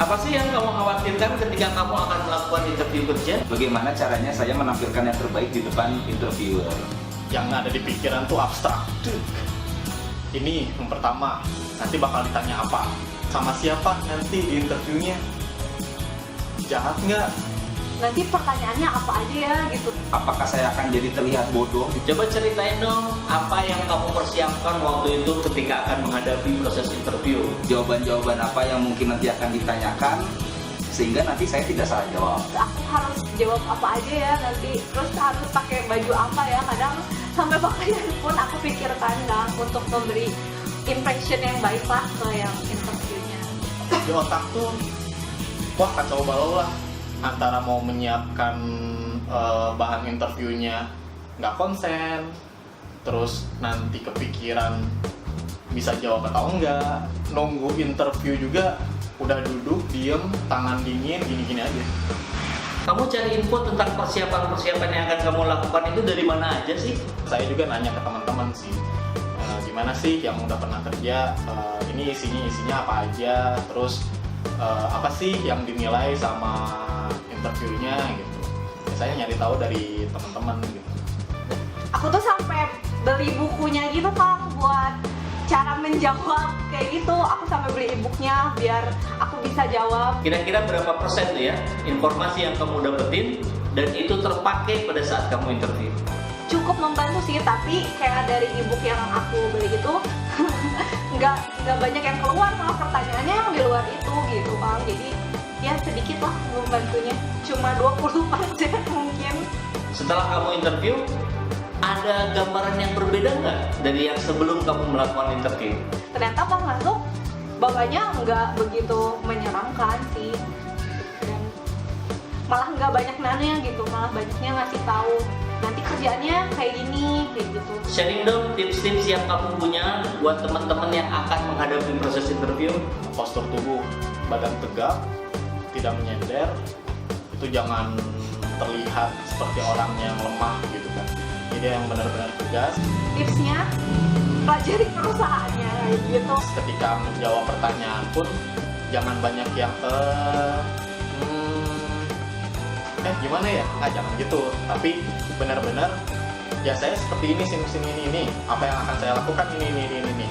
Apa sih yang kamu khawatirkan ketika kamu akan melakukan interview kerja? Bagaimana caranya saya menampilkan yang terbaik di depan interviewer? Yang ada di pikiran tuh abstrak. Ini yang pertama, nanti bakal ditanya apa? Sama siapa nanti di interviewnya? Jahat nggak? Nanti pertanyaannya apa aja ya gitu. Apakah saya akan jadi terlihat bodoh? Coba ceritain dong apa yang kamu persiapkan waktu itu ketika akan menghadapi proses interview. Jawaban-jawaban apa yang mungkin nanti akan ditanyakan sehingga nanti saya tidak salah jawab. Aku harus jawab apa aja ya nanti. Terus harus pakai baju apa ya. Kadang sampai pakaian pun aku pikirkan kan untuk memberi impression yang baik lah ke yang interviewnya. Di otak tuh, wah kacau balau lah. Antara mau menyiapkan bahan interviewnya nggak konsen, terus nanti kepikiran bisa jawab atau enggak, nunggu interview juga udah duduk diem tangan dingin gini-gini aja. Kamu cari info tentang persiapan-persiapan yang akan kamu lakukan itu dari mana aja sih? Saya juga nanya ke teman-teman sih, gimana sih yang udah pernah kerja, ini isinya apa aja, terus apa sih yang dinilai sama interviewnya gitu. Saya nyari tahu dari teman-teman gitu. Aku tuh sampai beli bukunya gitu Kang buat cara menjawab kayak gitu. Aku sampai beli e-booknya biar aku bisa jawab. Kira-kira berapa persen tuh ya informasi yang kamu dapetin dan itu terpakai pada saat kamu interview? Cukup membantu sih, tapi kayak dari e-book yang aku beli itu nggak banyak yang keluar, malah pertanyaannya yang di luar itu gitu Kang. Jadi ya sedikit lah membantunya, cuma 20% mungkin. Setelah kamu interview, ada gambaran yang berbeda nggak dari yang sebelum kamu melakukan interview? Ternyata pas masuk bapaknya nggak begitu menyenangkan sih, dan malah nggak banyak nanya gitu, malah banyaknya ngasih tahu nanti kerjaannya kayak gini kayak gitu. Sharing dong tips-tips yang kamu punya buat teman-teman yang akan menghadapi proses interview. Postur tubuh, badan tegak, tidak menyender, itu jangan terlihat seperti orang yang lemah gitu kan. Jadi yang benar-benar tegas. Tipsnya pelajari perusahaannya kayak gitu. Ketika menjawab pertanyaan pun jangan banyak yang gimana ya, jangan gitu, tapi benar-benar ya saya seperti ini, sini ini, apa yang akan saya lakukan ini.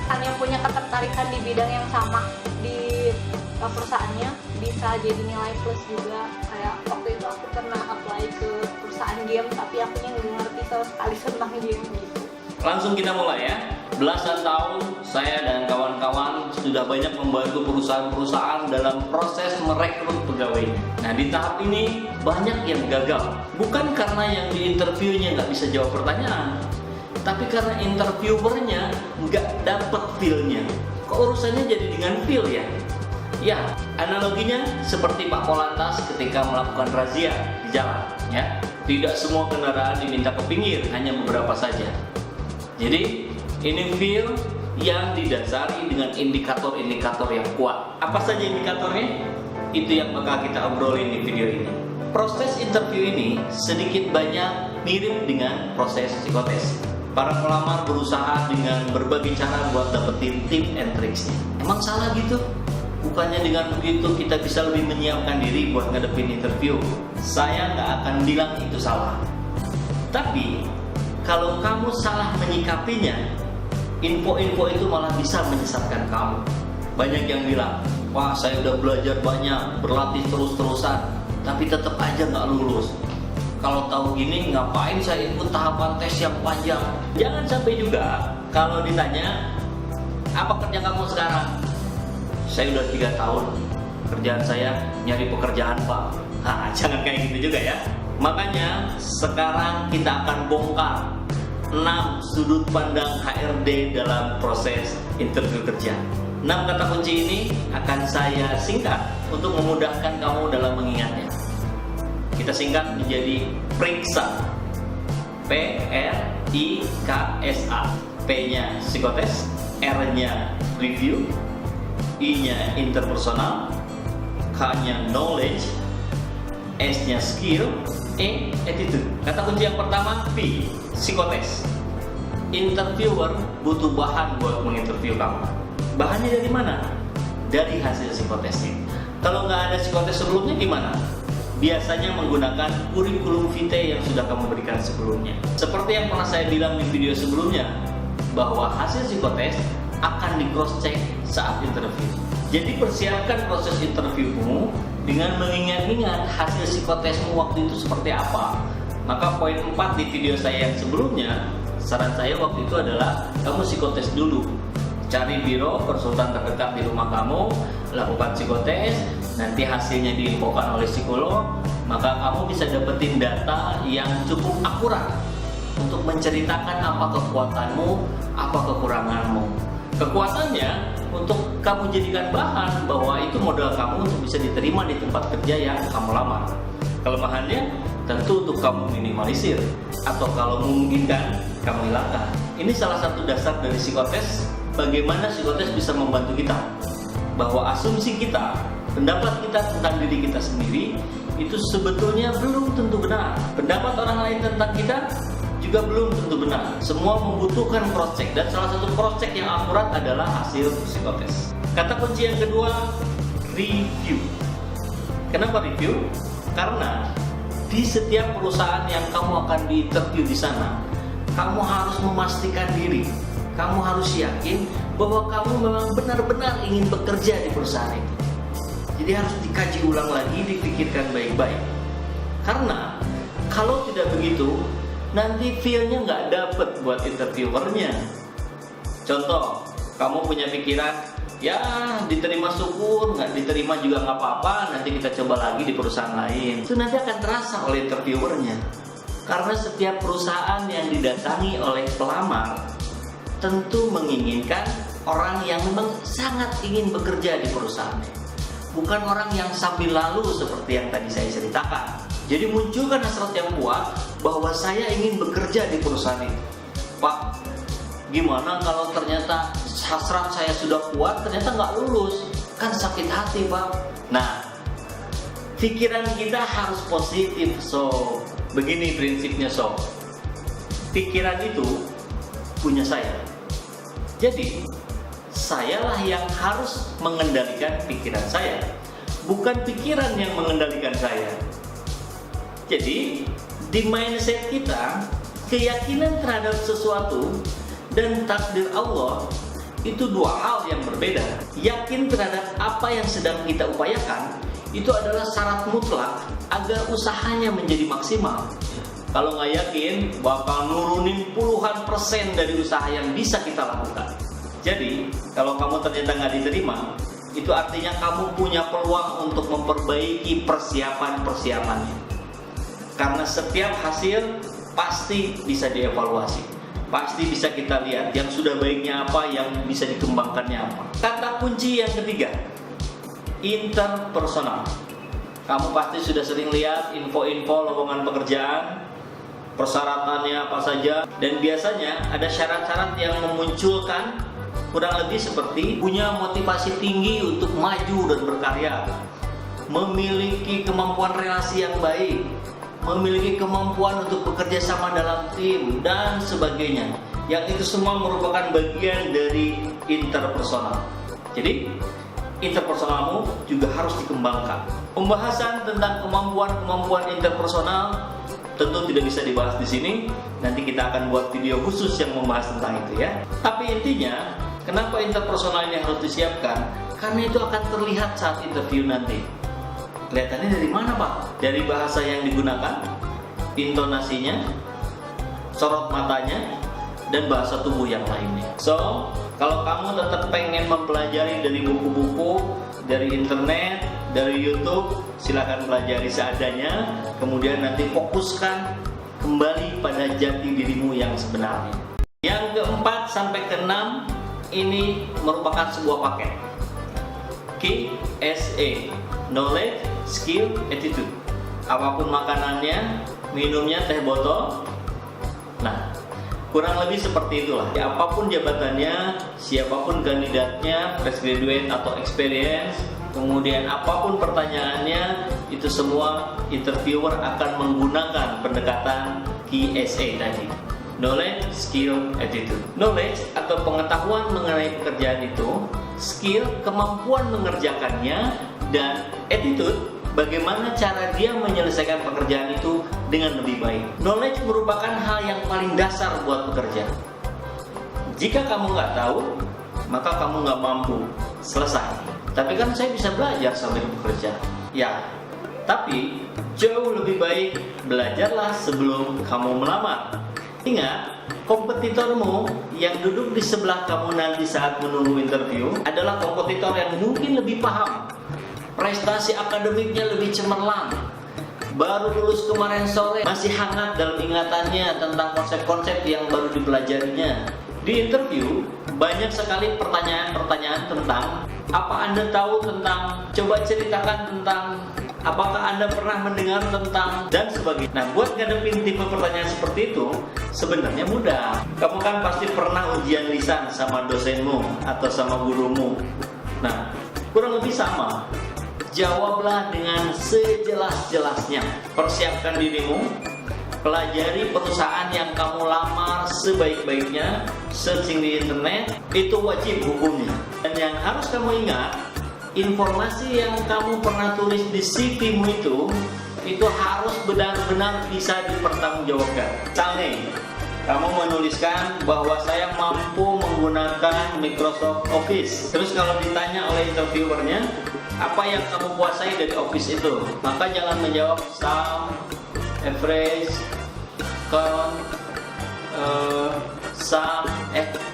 Kan yang punya ketertarikan di bidang yang sama di perusahaannya bisa jadi nilai plus juga. Kayak waktu itu aku pernah apply ke perusahaan game tapi aku nggak ngerti sama sekali tentang game gitu. Langsung kita mulai ya. Belasan tahun saya dan kawan-kawan sudah banyak membantu perusahaan-perusahaan dalam proses merekrut pegawai. Nah di tahap ini banyak yang gagal. Bukan karena yang di interviewnya nggak bisa jawab pertanyaan, tapi karena interviewernya nggak dapet feel-nya. Kok urusannya jadi dengan feel ya? Ya, analoginya seperti Pak Polantas ketika melakukan razia di jalan ya. Tidak semua kendaraan diminta ke pinggir, hanya beberapa saja. Jadi ini feel yang didasari dengan indikator-indikator yang kuat. Apa saja indikatornya? Itu yang bakal kita obrolin di video ini. Proses interview ini sedikit banyak mirip dengan proses psikotes. Para pelamar berusaha dengan berbagai cara buat dapetin tip and tricksnya. Emang salah gitu? Bukannya dengan begitu kita bisa lebih menyiapkan diri buat ngadepin interview. Saya nggak akan bilang itu salah. Tapi kalau kamu salah menyikapinya, info-info itu malah bisa menyesatkan kamu. Banyak yang bilang, wah saya udah belajar banyak, berlatih terus-terusan, tapi tetap aja nggak lulus. Kalau tahu gini, ngapain saya ikut tahapan tes yang panjang? Jangan sampai juga kalau ditanya, apa kerja kamu sekarang? Saya udah 3 tahun, kerjaan saya nyari pekerjaan Pak. Nah, jangan kayak gitu juga ya. Makanya sekarang kita akan bongkar 6 sudut pandang HRD dalam proses interview kerja. 6 kata kunci ini akan saya singkat untuk memudahkan kamu dalam mengingatnya. Kita singkat menjadi periksa. P-R-I-K-S-A. P-nya psikotes, R-nya review, I-nya interpersonal, K-nya knowledge, S-nya skill, E, attitude. Kata kunci yang pertama, P, psikotes. Interviewer butuh bahan buat menginterview kamu. Bahannya dari mana? dari hasil psikotesnya. Kalau nggak ada psikotes sebelumnya gimana? Biasanya menggunakan kurikulum vitae yang sudah kamu berikan sebelumnya. Seperti yang pernah saya bilang di video sebelumnya, bahwa hasil psikotes akan di cross check saat interview. Jadi persiapkan proses interviewmu dengan mengingat-ingat hasil psikotesmu waktu itu seperti apa. Maka poin 4 di video saya yang sebelumnya, saran saya waktu itu adalah kamu psikotes dulu. Cari biro konsultan terdekat di rumah kamu, lakukan psikotes, nanti hasilnya diinfokan oleh psikolog, maka kamu bisa dapetin data yang cukup akurat untuk menceritakan apa kekuatanmu, apa kekuranganmu. Kekuatannya untuk kamu jadikan bahan bahwa itu modal kamu untuk bisa diterima di tempat kerja yang kamu lamar. Kelemahannya tentu untuk kamu minimalisir, atau kalau memungkinkan kamu hilangkan. Ini salah satu dasar dari psikotes, bagaimana psikotes bisa membantu kita, bahwa asumsi kita, pendapat kita tentang diri kita sendiri itu sebetulnya belum tentu benar. Pendapat orang lain tentang kita juga belum tentu benar. Semua membutuhkan cross check, dan salah satu cross check yang akurat adalah hasil psikotes. Kata kunci yang kedua, review. Kenapa review? Karena di setiap perusahaan yang kamu akan diinterview di sana, kamu harus memastikan diri, kamu harus yakin bahwa kamu memang benar-benar ingin bekerja di perusahaan itu. Jadi harus dikaji ulang lagi, dipikirkan baik-baik. Karena kalau tidak begitu, nanti feel-nya nggak dapet buat interviewernya. Contoh, kamu punya pikiran, ya diterima syukur, nggak diterima juga nggak apa-apa, nanti kita coba lagi di perusahaan lain. Itu nanti akan terasa oleh interviewernya. Karena setiap perusahaan yang didatangi oleh pelamar tentu menginginkan orang yang memang sangat ingin bekerja di perusahaannya, bukan orang yang sambil lalu seperti yang tadi saya ceritakan. Jadi munculkan hasrat yang kuat bahwa saya ingin bekerja di perusahaan itu. Pak, gimana kalau ternyata hasrat saya sudah kuat, ternyata nggak lulus? Kan sakit hati, Pak. Nah, pikiran kita harus positif, so. Begini prinsipnya, so. Pikiran itu punya saya. Jadi, sayalah yang harus mengendalikan pikiran saya, bukan pikiran yang mengendalikan saya. Jadi, di mindset kita, keyakinan terhadap sesuatu dan takdir Allah itu dua hal yang berbeda. Yakin terhadap apa yang sedang kita upayakan itu adalah syarat mutlak agar usahanya menjadi maksimal. Kalau nggak yakin, bakal nurunin puluhan % dari usaha yang bisa kita lakukan. Jadi, kalau kamu ternyata nggak diterima, itu artinya kamu punya peluang untuk memperbaiki persiapan-persiapannya. Karena setiap hasil pasti bisa dievaluasi, pasti bisa kita lihat yang sudah baiknya apa, yang bisa dikembangkannya apa. Kata kunci yang ketiga, interpersonal. Kamu pasti sudah sering lihat info-info lowongan pekerjaan, persyaratannya apa saja, dan biasanya ada syarat-syarat yang memunculkan kurang lebih seperti punya motivasi tinggi untuk maju dan berkarya, memiliki kemampuan relasi yang baik, memiliki kemampuan untuk bekerja sama dalam tim, dan sebagainya. Yang itu semua merupakan bagian dari interpersonal. Jadi, interpersonalmu juga harus dikembangkan. Pembahasan tentang kemampuan interpersonal tentu tidak bisa dibahas di sini. Nanti kita akan buat video khusus yang membahas tentang itu ya. Tapi intinya, kenapa interpersonal ini harus disiapkan? Karena itu akan terlihat saat interview nanti. Kelihatannya dari mana, Pak? Dari bahasa yang digunakan, intonasinya, sorot matanya, dan bahasa tubuh yang lainnya. So, kalau kamu tetap pengen mempelajari dari buku-buku, dari internet, dari YouTube, silakan pelajari seadanya. Kemudian nanti fokuskan kembali pada jati dirimu yang sebenarnya. Yang keempat sampai keenam ini merupakan sebuah paket. KSA, Knowledge, Skill, Attitude. Apapun makanannya, minumnya teh botol. Nah, kurang lebih seperti itulah. Apapun jabatannya, siapapun kandidatnya, fresh graduate atau experience, kemudian apapun pertanyaannya, itu semua interviewer akan menggunakan pendekatan KSA tadi. Knowledge, skill, attitude. Knowledge atau pengetahuan mengenai pekerjaan itu, skill, kemampuan mengerjakannya, dan attitude, bagaimana cara dia menyelesaikan pekerjaan itu dengan lebih baik. Knowledge merupakan hal yang paling dasar buat bekerja. Jika kamu nggak tahu, maka kamu nggak mampu. Selesai. Tapi kan saya bisa belajar sambil bekerja. Ya, tapi jauh lebih baik belajarlah sebelum kamu melamar. Ingat, kompetitormu yang duduk di sebelah kamu nanti saat menunggu interview adalah kompetitor yang mungkin lebih paham. Prestasi akademiknya lebih cemerlang. Baru lulus kemarin sore, masih hangat dalam ingatannya tentang konsep-konsep yang baru dipelajarinya. Di interview, banyak sekali pertanyaan-pertanyaan tentang apa Anda tahu tentang, coba ceritakan tentang, apakah Anda pernah mendengar tentang, dan sebagainya. Nah, buat ngadepin tipe pertanyaan seperti itu, sebenarnya mudah. Kamu kan pasti pernah ujian lisan sama dosenmu atau sama gurumu. Nah, kurang lebih sama. Jawablah dengan sejelas-jelasnya. Persiapkan dirimu, pelajari perusahaan yang kamu lamar sebaik-baiknya, searching di internet, itu wajib hukumnya. Dan yang harus kamu ingat, informasi yang kamu pernah tulis di CV-mu itu harus benar-benar bisa dipertanggungjawabkan. Misalnya, kamu menuliskan bahwa saya mampu menggunakan Microsoft Office. Terus kalau ditanya oleh interviewernya, apa yang kamu kuasai dari Office itu? Maka jangan menjawab sum, average, count, sum,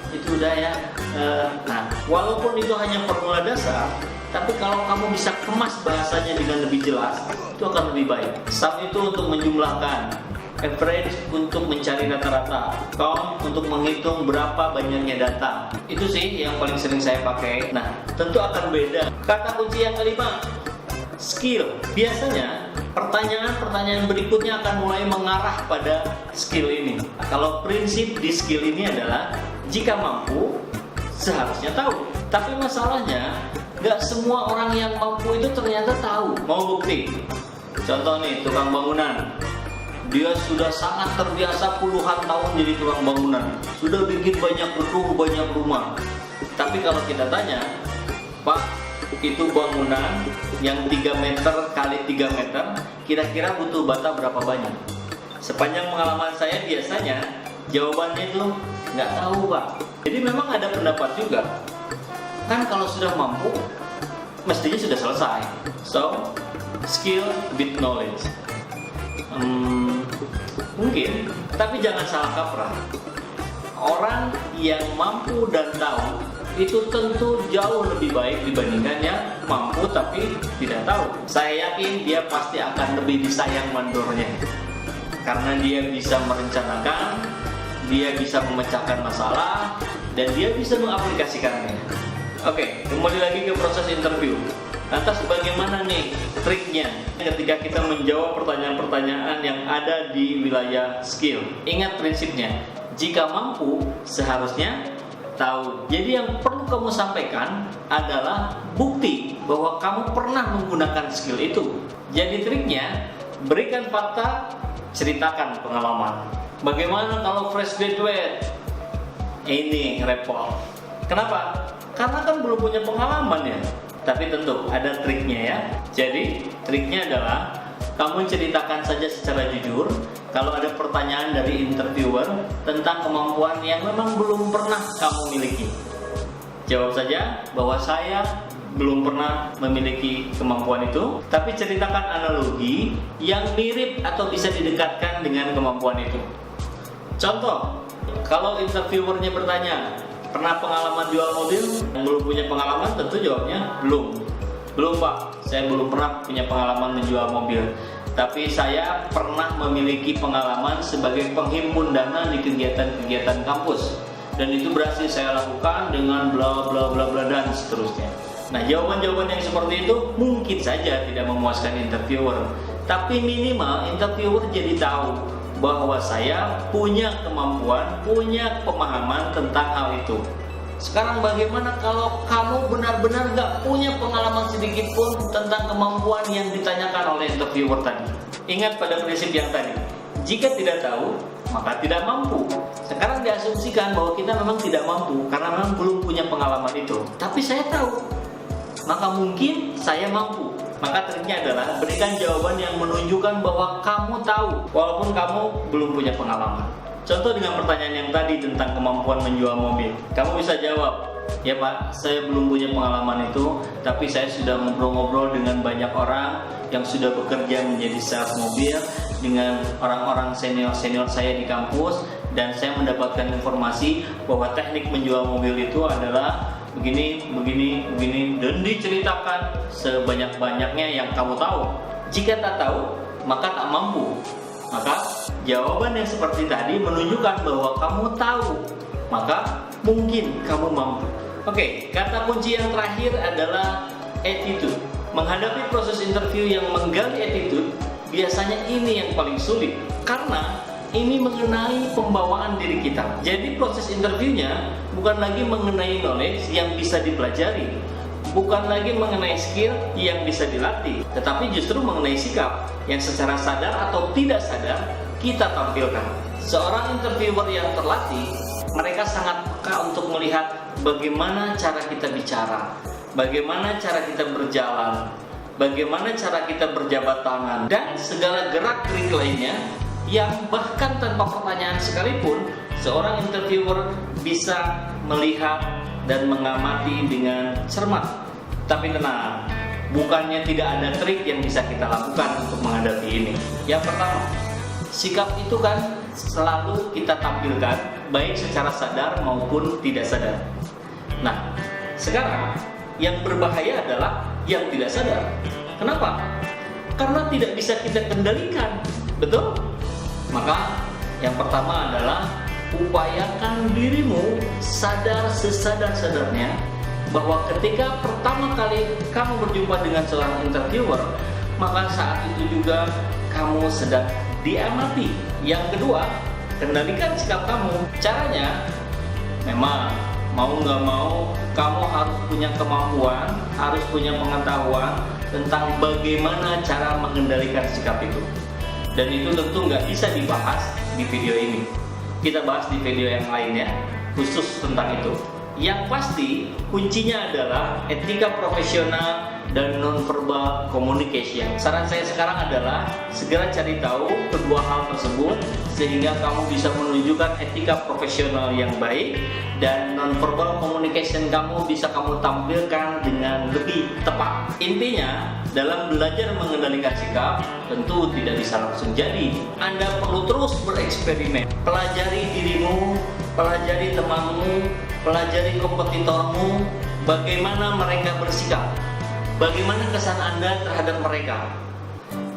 itu udah ya. Nah, walaupun itu hanya formula dasar, tapi kalau kamu bisa kemas bahasanya dengan lebih jelas, itu akan lebih baik. Sum itu untuk menjumlahkan, average untuk mencari rata-rata, count untuk menghitung berapa banyaknya data. Itu sih yang paling sering saya pakai. Nah, tentu akan beda. Kata kunci yang kelima, skill. Biasanya pertanyaan-pertanyaan berikutnya akan mulai mengarah pada skill ini. Kalau prinsip di skill ini adalah jika mampu, seharusnya tahu. Tapi masalahnya, nggak semua orang yang mampu itu ternyata tahu. Mau bukti? Contoh nih, tukang bangunan. Dia sudah sangat terbiasa puluhan tahun jadi tukang bangunan. Sudah bikin banyak gedung, banyak rumah. Tapi kalau kita tanya, Pak, itu bangunan yang 3 meter kali 3 meter, kira-kira butuh bata berapa banyak? Sepanjang pengalaman saya biasanya, jawabannya itu nggak tahu, Pak. Jadi memang ada pendapat juga. Kan kalau sudah mampu, mestinya sudah selesai. So, skill with knowledge. Mungkin, tapi jangan salah kaprah. Orang yang mampu dan tahu itu tentu jauh lebih baik dibandingkan yang mampu tapi tidak tahu. Saya yakin dia pasti akan lebih disayang mandornya, karena dia bisa merencanakan, dia bisa memecahkan masalah, dan dia bisa mengaplikasikannya. Oke, kembali lagi ke proses interview. Lantas bagaimana nih triknya ketika kita menjawab pertanyaan-pertanyaan yang ada di wilayah skill? Ingat prinsipnya, jika mampu seharusnya tahu. Jadi yang perlu kamu sampaikan adalah bukti bahwa kamu pernah menggunakan skill itu. Jadi triknya, berikan fakta, ceritakan pengalaman. Bagaimana kalau fresh graduate? Ini repot. Kenapa? Karena kan belum punya pengalaman ya. Tapi tentu ada triknya ya. Jadi triknya adalah kamu ceritakan saja secara jujur kalau ada pertanyaan dari interviewer tentang kemampuan yang memang belum pernah kamu miliki. Jawab saja bahwa saya belum pernah memiliki kemampuan itu, tapi ceritakan analogi yang mirip atau bisa didekatkan dengan kemampuan itu. Contoh, kalau interviewernya bertanya, pernah pengalaman jual mobil? Yang belum punya pengalaman tentu jawabnya belum. Belum, Pak, saya belum pernah punya pengalaman menjual mobil. Tapi saya pernah memiliki pengalaman sebagai penghimpun dana di kegiatan-kegiatan kampus. Dan itu berhasil saya lakukan dengan bla bla bla bla dan seterusnya. Nah, jawaban-jawaban yang seperti itu mungkin saja tidak memuaskan interviewer. Tapi minimal interviewer jadi tahu bahwa saya punya kemampuan, punya pemahaman tentang hal itu. Sekarang bagaimana kalau kamu benar-benar gak punya pengalaman sedikit pun tentang kemampuan yang ditanyakan oleh interviewer tadi? Ingat pada prinsip yang tadi, jika tidak tahu, maka tidak mampu. Sekarang diasumsikan bahwa kita memang tidak mampu karena memang belum punya pengalaman itu. Tapi saya tahu, maka mungkin saya mampu. Maka triknya adalah berikan jawaban yang menunjukkan bahwa kamu tahu walaupun kamu belum punya pengalaman. Contoh dengan pertanyaan yang tadi tentang kemampuan menjual mobil. Kamu bisa jawab, ya Pak, saya belum punya pengalaman itu, tapi saya sudah ngobrol-ngobrol dengan banyak orang yang sudah bekerja menjadi sales mobil, dengan orang-orang senior-senior saya di kampus, dan saya mendapatkan informasi bahwa teknik menjual mobil itu adalah begini, dan diceritakan sebanyak-banyaknya yang kamu tahu. Jika tak tahu, maka tak mampu. Maka jawaban yang seperti tadi menunjukkan bahwa kamu tahu, maka mungkin kamu mampu. Oke, kata kunci yang terakhir adalah attitude. Menghadapi proses interview yang menggali attitude, biasanya ini yang paling sulit karena ini mengenai pembawaan diri kita. Jadi proses interviewnya bukan lagi mengenai knowledge yang bisa dipelajari, bukan lagi mengenai skill yang bisa dilatih, tetapi justru mengenai sikap yang secara sadar atau tidak sadar kita tampilkan. Seorang interviewer yang terlatih, mereka sangat peka untuk melihat bagaimana cara kita bicara, bagaimana cara kita berjalan, bagaimana cara kita berjabat tangan, dan segala gerak-gerik lainnya yang bahkan tanpa pertanyaan sekalipun seorang interviewer bisa melihat dan mengamati dengan cermat. Tapi tenang, bukannya tidak ada trik yang bisa kita lakukan untuk menghadapi ini. Yang pertama, sikap itu kan selalu kita tampilkan baik secara sadar maupun tidak sadar. Nah, sekarang yang berbahaya adalah yang tidak sadar. Kenapa? Karena tidak bisa kita kendalikan. Betul? Maka yang pertama adalah upayakan dirimu sadar sesadar-sadarnya bahwa ketika pertama kali kamu berjumpa dengan seorang interviewer, maka saat itu juga kamu sedang diamati. Yang kedua, kendalikan sikap kamu. Caranya memang mau nggak mau kamu harus punya kemampuan, harus punya pengetahuan tentang bagaimana cara mengendalikan sikap itu. Dan itu tentu nggak bisa dibahas di video ini. Kita bahas di video yang lainnya khusus tentang itu. Yang pasti kuncinya adalah etika profesional dan non-verbal communication. Saran saya sekarang adalah segera cari tahu kedua hal tersebut sehingga kamu bisa menunjukkan etika profesional yang baik dan non-verbal communication kamu bisa kamu tampilkan dengan lebih tepat. Intinya, dalam belajar mengendalikan sikap tentu tidak bisa langsung jadi. Anda perlu terus bereksperimen. Pelajari dirimu, pelajari temanmu, pelajari kompetitormu, bagaimana mereka bersikap. Bagaimana kesan Anda terhadap mereka?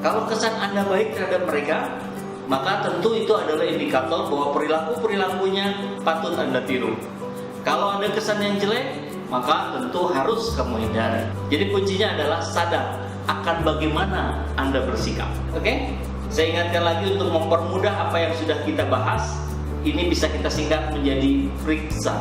Kalau kesan Anda baik terhadap mereka, maka tentu itu adalah indikator bahwa perilaku-perilakunya patut Anda tiru. Kalau ada kesan yang jelek, maka tentu harus kamu hindari. Jadi kuncinya adalah sadar akan bagaimana Anda bersikap. Oke? Saya ingatkan lagi untuk mempermudah apa yang sudah kita bahas. Ini bisa kita singkat menjadi periksa.